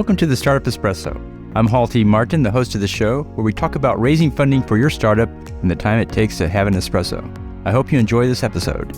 Welcome to the Startup Espresso. I'm Hall T. Martin, the host of the show, where we talk about raising funding for your startup and the time it takes to have an espresso. I hope you enjoy this episode.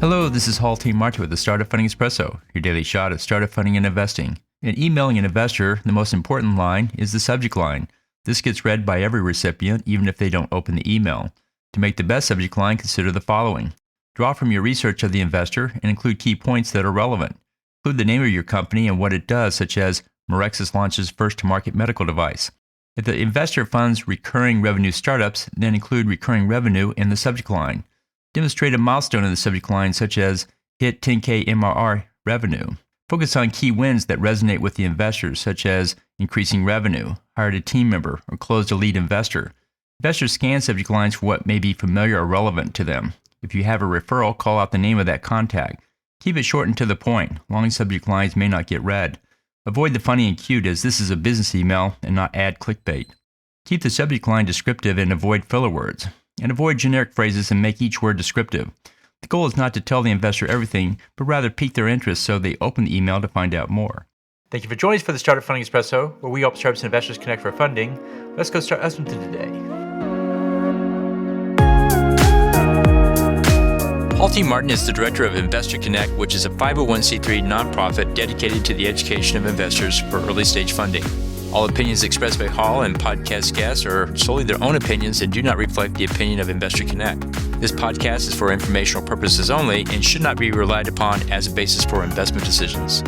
Hello, this is Hall T. Martin with the Startup Funding Espresso, your daily shot of startup funding and investing. In emailing an investor, the most important line is the subject line. This gets read by every recipient, even if they don't open the email. To make the best subject line, consider the following. Draw from your research of the investor and include key points that are relevant. Include the name of your company and what it does, such as Merexis launches first-to-market medical device. If the investor funds recurring revenue startups, then include recurring revenue in the subject line. Demonstrate a milestone in the subject line, such as hit 10K MRR revenue. Focus on key wins that resonate with the investors, such as increasing revenue, hired a team member, or closed a lead investor. Investors scan subject lines for what may be familiar or relevant to them. If you have a referral, call out the name of that contact. Keep it short and to the point. Long subject lines may not get read. Avoid the funny and cute, as this is a business email and not ad clickbait. Keep the subject line descriptive and avoid filler words. And avoid generic phrases and make each word descriptive. The goal is not to tell the investor everything, but rather pique their interest so they open the email to find out more. Thank you for joining us for the Startup Funding Espresso, where we help startups and investors connect for funding. Let's go start us into today. Hall T. Martin is the director of Investor Connect, which is a 501c3 nonprofit dedicated to the education of investors for early stage funding. All opinions expressed by Hall and podcast guests are solely their own opinions and do not reflect the opinion of Investor Connect. This podcast is for informational purposes only and should not be relied upon as a basis for investment decisions.